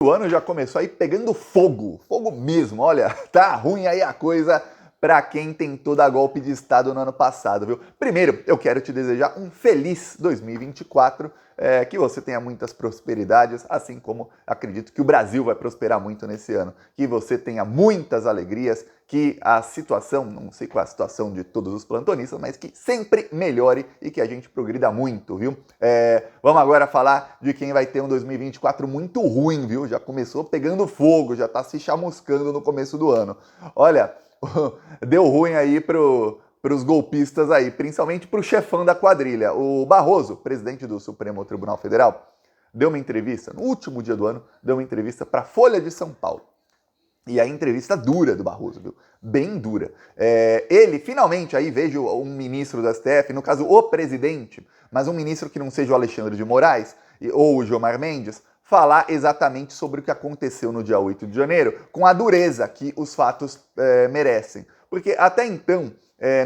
o ano já começou aí pegando fogo, fogo mesmo, olha, tá ruim aí a coisa para quem tentou dar golpe de Estado no ano passado, viu? Primeiro, eu quero te desejar um feliz 2024, que você tenha muitas prosperidades, assim como acredito que o Brasil vai prosperar muito nesse ano, que você tenha muitas alegrias, que a situação, não sei qual é a situação de todos os plantonistas, mas que sempre melhore e que a gente progrida muito, viu? Vamos agora falar de quem vai ter um 2024 muito ruim, viu? Já começou pegando fogo, já tá se chamuscando no começo do ano. Olha, deu ruim aí pros golpistas aí, principalmente pro chefão da quadrilha. O Barroso, presidente do Supremo Tribunal Federal, deu uma entrevista, no último dia do ano, deu uma entrevista para a Folha de São Paulo. E a entrevista dura do Barroso, viu? Bem dura. Ele, finalmente, aí vejo um ministro do STF, no caso o presidente, mas um ministro que não seja o Alexandre de Moraes ou o Gilmar Mendes, falar exatamente sobre o que aconteceu no dia 8 de janeiro, com a dureza que os fatos merecem. Porque até então,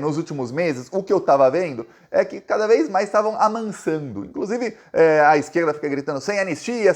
nos últimos meses, o que eu estava vendo é que cada vez mais estavam amansando. Inclusive, a esquerda fica gritando sem anistia,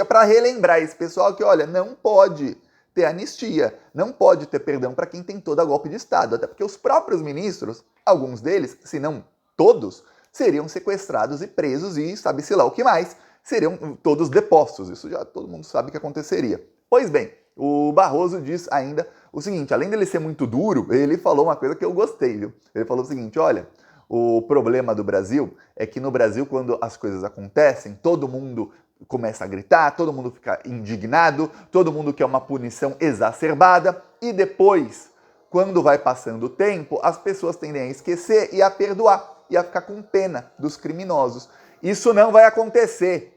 para relembrar esse pessoal que, olha, não pode ter anistia, não pode ter perdão para quem tentou dar golpe de Estado, até porque os próprios ministros, alguns deles, se não todos, seriam sequestrados e presos e sabe-se lá o que mais, seriam todos depostos. Isso já todo mundo sabe que aconteceria. Pois bem, o Barroso diz ainda o seguinte, além dele ser muito duro, ele falou uma coisa que eu gostei, viu? Ele falou o seguinte, olha, o problema do Brasil é que no Brasil, quando as coisas acontecem, todo mundo começa a gritar, todo mundo fica indignado, todo mundo quer uma punição exacerbada e depois, quando vai passando o tempo, as pessoas tendem a esquecer e a perdoar e a ficar com pena dos criminosos. Isso não vai acontecer.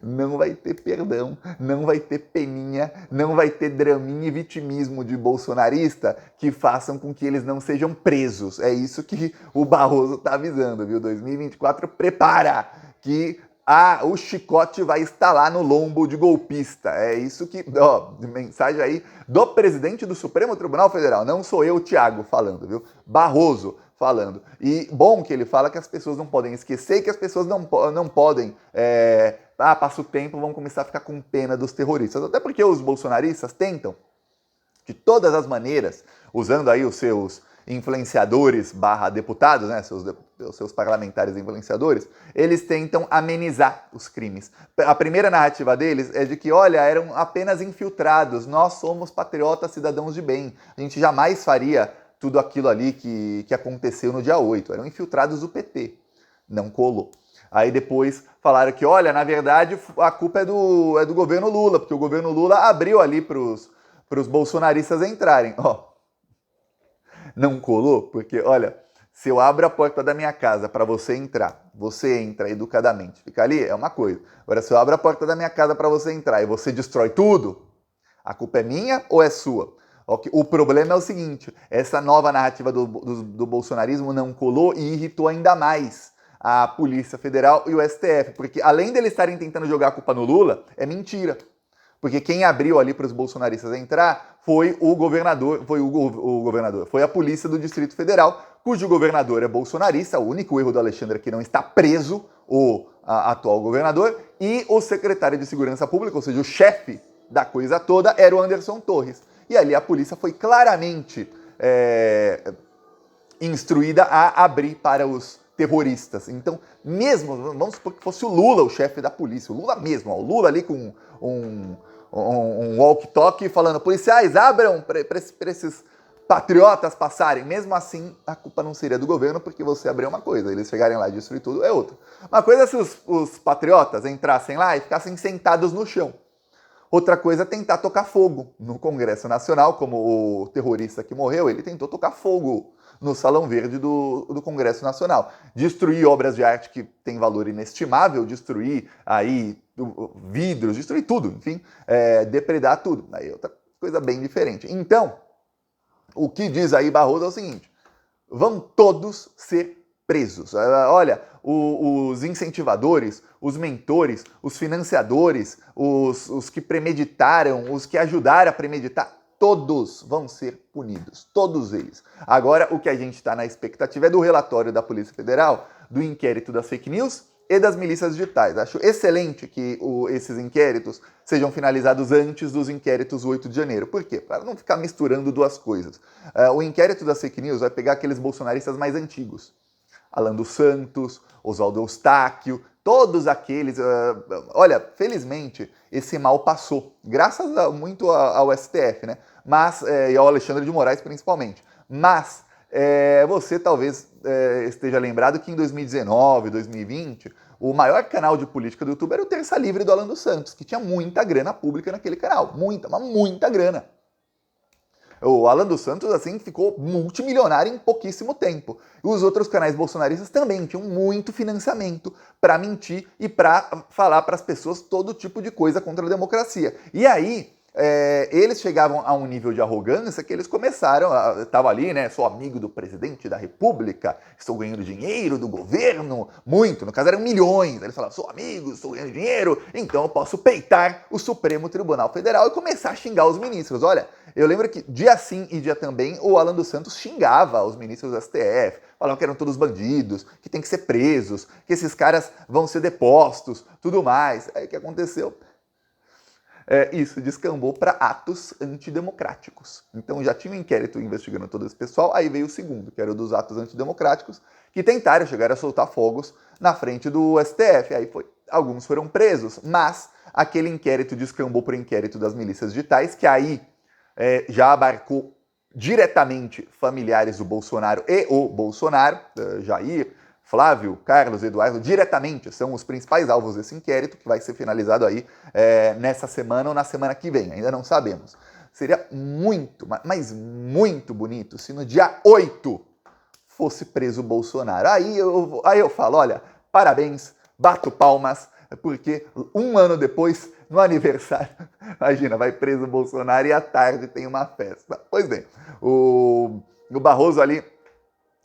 Não vai ter perdão, não vai ter peninha, não vai ter draminha e vitimismo de bolsonarista que façam com que eles não sejam presos. É isso que o Barroso está avisando, viu? 2024 prepara que o chicote vai estalar no lombo de golpista. É isso que, mensagem aí do presidente do Supremo Tribunal Federal. Não sou eu, Thiago, falando, viu? Barroso falando. E bom que ele fala que as pessoas não podem esquecer, que as pessoas não podem... passa o tempo, vão começar a ficar com pena dos terroristas. Até porque os bolsonaristas tentam, de todas as maneiras, usando aí os seus influenciadores / deputados, né, os seus parlamentares influenciadores, eles tentam amenizar os crimes. A primeira narrativa deles é de que, olha, eram apenas infiltrados, nós somos patriotas, cidadãos de bem, a gente jamais faria tudo aquilo ali que aconteceu no dia 8, eram infiltrados do PT, não colou. Aí depois falaram que, olha, na verdade a culpa é do governo Lula, porque o governo Lula abriu ali para os bolsonaristas entrarem. Não colou, porque, olha, se eu abro a porta da minha casa para você entrar, você entra educadamente, fica ali, é uma coisa. Agora, se eu abro a porta da minha casa para você entrar e você destrói tudo, a culpa é minha ou é sua? O problema é o seguinte, essa nova narrativa do bolsonarismo não colou e irritou ainda mais a Polícia Federal e o STF, porque além deles estarem tentando jogar a culpa no Lula, é mentira. Porque quem abriu ali para os bolsonaristas entrar foi o governador, foi a polícia do Distrito Federal, cujo governador é bolsonarista, o único erro do Alexandre é que não está preso, o atual governador, e o secretário de Segurança Pública, ou seja, o chefe da coisa toda, era o Anderson Torres. E ali a polícia foi claramente instruída a abrir para os terroristas. Então, mesmo, vamos supor que fosse o Lula o chefe da polícia, o Lula mesmo, o Lula ali com um walkie-talkie falando, policiais, abram para esses patriotas passarem. Mesmo assim, a culpa não seria do governo, porque você abriu uma coisa, eles chegarem lá e destruir tudo é outra. Uma coisa é se os patriotas entrassem lá e ficassem sentados no chão. Outra coisa é tentar tocar fogo no Congresso Nacional, como o terrorista que morreu, ele tentou tocar fogo no Salão Verde do Congresso Nacional. Destruir obras de arte que têm valor inestimável, destruir aí vidros, destruir tudo, enfim, depredar tudo. Aí é outra coisa bem diferente. Então, o que diz aí Barroso é o seguinte, vão todos ser presos. Olha, os incentivadores, os mentores, os financiadores, os que premeditaram, os que ajudaram a premeditar, todos vão ser punidos, todos eles. Agora, o que a gente está na expectativa é do relatório da Polícia Federal, do inquérito das fake news e das milícias digitais. Acho excelente que esses inquéritos sejam finalizados antes dos inquéritos do 8 de janeiro. Por quê? Para não ficar misturando duas coisas. O inquérito das fake news vai pegar aqueles bolsonaristas mais antigos. Alan dos Santos, Oswaldo Eustáquio, todos aqueles... olha, felizmente, esse mal passou, graças muito ao STF, né? Mas, e ao Alexandre de Moraes, principalmente. Mas você talvez esteja lembrado que em 2019, 2020, o maior canal de política do YouTube era o Terça Livre do Alan dos Santos, que tinha muita grana pública naquele canal. Muita, mas muita grana. O Alan dos Santos, assim, ficou multimilionário em pouquíssimo tempo. E os outros canais bolsonaristas também tinham muito financiamento para mentir e para falar para as pessoas todo tipo de coisa contra a democracia. E aí, eles chegavam a um nível de arrogância que eles começaram, estava ali, né, sou amigo do presidente da república, estou ganhando dinheiro do governo, muito, no caso eram milhões, eles falavam, sou amigo, estou ganhando dinheiro, então eu posso peitar o Supremo Tribunal Federal e começar a xingar os ministros. Olha, eu lembro que dia sim e dia também o Alan dos Santos xingava os ministros do STF, falavam que eram todos bandidos, que tem que ser presos, que esses caras vão ser depostos, tudo mais. Aí o que aconteceu? Isso descambou para atos antidemocráticos. Então já tinha um inquérito investigando todo esse pessoal, aí veio o segundo, que era o dos atos antidemocráticos, que tentaram chegar a soltar fogos na frente do STF. Aí alguns foram presos, mas aquele inquérito descambou para o inquérito das milícias digitais, que aí já abarcou diretamente familiares do Bolsonaro e o Bolsonaro, Jair, Flávio, Carlos, Eduardo, diretamente, são os principais alvos desse inquérito, que vai ser finalizado aí nessa semana ou na semana que vem, ainda não sabemos. Seria muito, mas muito bonito se no dia 8 fosse preso o Bolsonaro. Aí eu falo, olha, parabéns, bato palmas, porque um ano depois, no aniversário, imagina, vai preso o Bolsonaro e à tarde tem uma festa. Pois bem, o Barroso ali,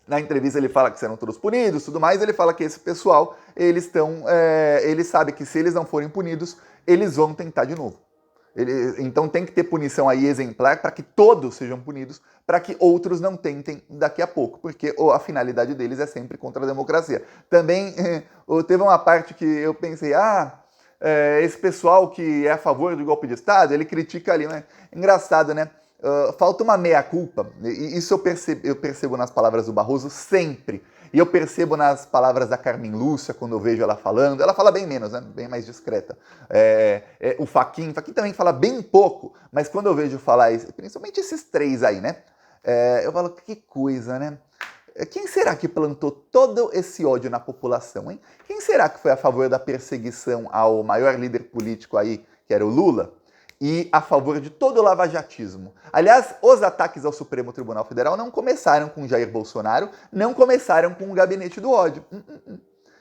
na entrevista ele fala que serão todos punidos, tudo mais, ele fala que esse pessoal, ele sabe que se eles não forem punidos, eles vão tentar de novo. Então tem que ter punição aí exemplar para que todos sejam punidos, para que outros não tentem daqui a pouco, porque a finalidade deles é sempre contra a democracia. Também teve uma parte que eu pensei, esse pessoal que é a favor do golpe de Estado, ele critica ali, né? Engraçado, né? Falta uma meia-culpa, e isso eu percebo nas palavras do Barroso sempre, e eu percebo nas palavras da Carmen Lúcia, quando eu vejo ela falando, ela fala bem menos, né? Bem mais discreta. O Fachin também fala bem pouco, mas quando eu vejo falar, principalmente esses três aí, né? Eu falo, que coisa, né? Quem será que plantou todo esse ódio na população, hein? Quem será que foi a favor da perseguição ao maior líder político aí, que era o Lula? E a favor de todo o lavajatismo. Aliás, os ataques ao Supremo Tribunal Federal não começaram com Jair Bolsonaro, não começaram com o Gabinete do Ódio.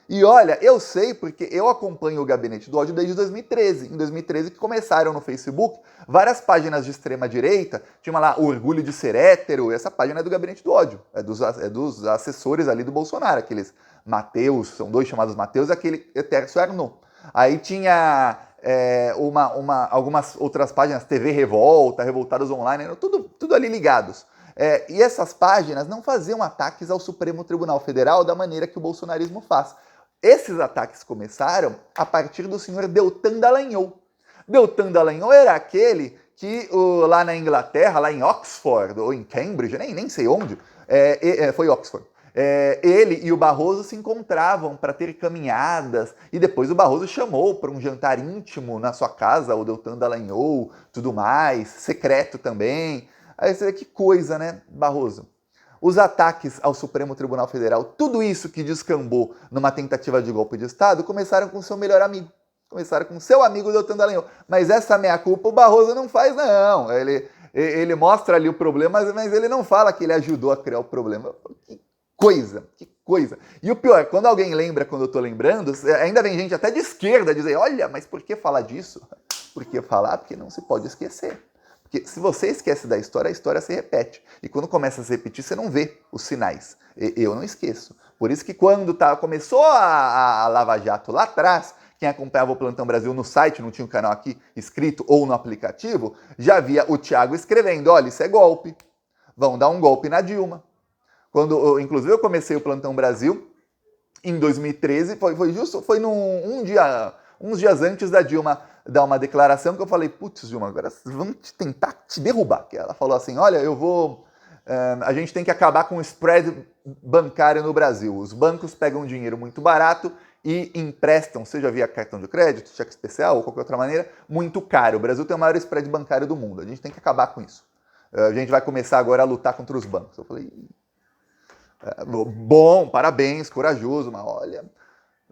E olha, eu sei porque eu acompanho o Gabinete do Ódio desde 2013. Em 2013 que começaram no Facebook várias páginas de extrema-direita, tinha lá o Orgulho de Ser Hétero, essa página é do Gabinete do Ódio, é dos assessores ali do Bolsonaro, aqueles Mateus, são dois chamados Mateus e aquele Tércio Arnaud. Aí tinha algumas outras páginas, TV Revolta, Revoltados Online, tudo ali ligados. E essas páginas não faziam ataques ao Supremo Tribunal Federal da maneira que o bolsonarismo faz. Esses ataques começaram a partir do senhor Deltan Dallagnol. Deltan Dallagnol era aquele que lá na Inglaterra, lá em Oxford, ou em Cambridge, nem sei onde, foi Oxford. Ele e o Barroso se encontravam para ter caminhadas e depois o Barroso chamou para um jantar íntimo na sua casa, o Deltan Dallagnol, tudo mais, secreto também. Aí você vê que coisa, né, Barroso? Os ataques ao Supremo Tribunal Federal, tudo isso que descambou numa tentativa de golpe de Estado, começaram com seu melhor amigo. Começaram com seu amigo Deltan Dallagnol. Mas essa meia-culpa o Barroso não faz, não. Ele mostra ali o problema, mas ele não fala que ele ajudou a criar o problema. Que coisa. E o pior, quando alguém lembra, quando eu tô lembrando, ainda vem gente até de esquerda dizer, olha, mas por que falar disso? Por que falar? Porque não se pode esquecer. Porque se você esquece da história, a história se repete. E quando começa a se repetir, você não vê os sinais. Eu não esqueço. Por isso que quando começou a Lava Jato lá atrás, quem acompanhava o Plantão Brasil no site, não tinha um canal aqui escrito ou no aplicativo, já via o Thiago escrevendo, olha, isso é golpe. Vão dar um golpe na Dilma. Inclusive, eu comecei o Plantão Brasil em 2013, uns dias antes da Dilma dar uma declaração que eu falei, putz, Dilma, agora vamos tentar te derrubar. Que ela falou assim, olha, a gente tem que acabar com o spread bancário no Brasil. Os bancos pegam dinheiro muito barato e emprestam, seja via cartão de crédito, cheque especial ou qualquer outra maneira, muito caro. O Brasil tem o maior spread bancário do mundo. A gente tem que acabar com isso. A gente vai começar agora a lutar contra os bancos. Eu falei, bom, parabéns, corajoso, mas olha...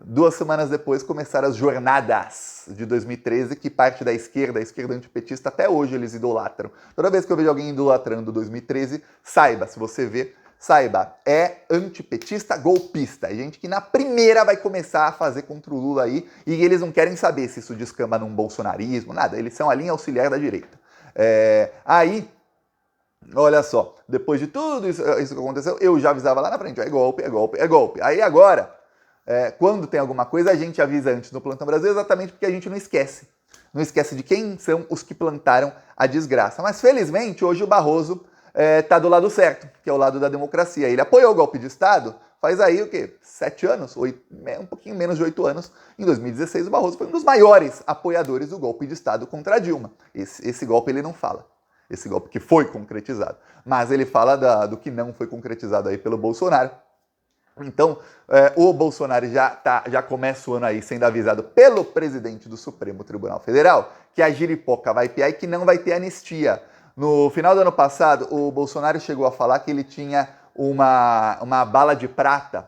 2 semanas depois começaram as jornadas de 2013, que parte da esquerda antipetista, até hoje eles idolatram. Toda vez que eu vejo alguém idolatrando 2013, saiba, se você vê, saiba, é antipetista golpista. É gente que na primeira vai começar a fazer contra o Lula aí, e eles não querem saber se isso descamba num bolsonarismo, nada, eles são a linha auxiliar da direita. Aí, olha só, depois de tudo isso que aconteceu, eu já avisava lá na frente, é golpe, é golpe, é golpe. Aí agora... quando tem alguma coisa, a gente avisa antes no Plantão Brasil, exatamente porque a gente não esquece. Não esquece de quem são os que plantaram a desgraça. Mas, felizmente, hoje o Barroso está do lado certo, que é o lado da democracia. Ele apoiou o golpe de Estado faz aí, 7 anos? Um pouquinho menos de 8 anos. Em 2016, o Barroso foi um dos maiores apoiadores do golpe de Estado contra a Dilma. Esse golpe ele não fala. Esse golpe que foi concretizado. Mas ele fala do que não foi concretizado aí pelo Bolsonaro. Então, o Bolsonaro já começa o ano aí sendo avisado pelo presidente do Supremo Tribunal Federal que a giripoca vai piar e que não vai ter anistia. No final do ano passado, o Bolsonaro chegou a falar que ele tinha uma bala de prata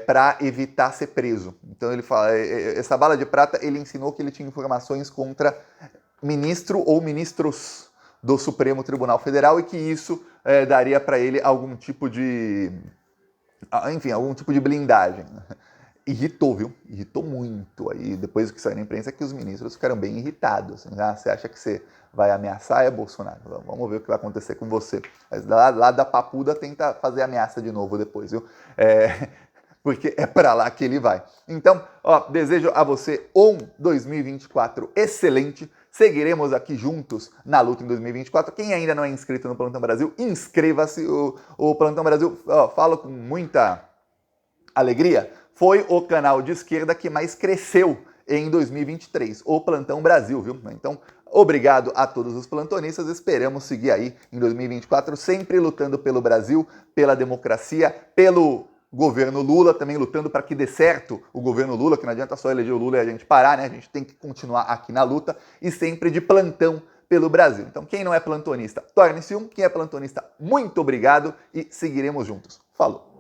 para evitar ser preso. Então, ele fala, essa bala de prata, ele ensinou que ele tinha informações contra ministro ou ministros do Supremo Tribunal Federal e que isso daria para ele algum tipo de blindagem. Irritou, viu? Irritou muito. Aí, depois que saiu na imprensa, que os ministros ficaram bem irritados. Assim, você acha que você vai ameaçar? Bolsonaro. Vamos ver o que vai acontecer com você. Mas lá da papuda tenta fazer ameaça de novo depois, viu? Porque é para lá que ele vai. Então, desejo a você um 2024 excelente. Seguiremos aqui juntos na luta em 2024. Quem ainda não é inscrito no Plantão Brasil, inscreva-se. O Plantão Brasil, falo com muita alegria, foi o canal de esquerda que mais cresceu em 2023. O Plantão Brasil, viu? Então, obrigado a todos os plantonistas. Esperamos seguir aí em 2024, sempre lutando pelo Brasil, pela democracia, pelo governo Lula, também lutando para que dê certo o governo Lula, que não adianta só eleger o Lula e a gente parar, né? A gente tem que continuar aqui na luta e sempre de plantão pelo Brasil. Então, quem não é plantonista, torne-se um. Quem é plantonista, muito obrigado e seguiremos juntos. Falou!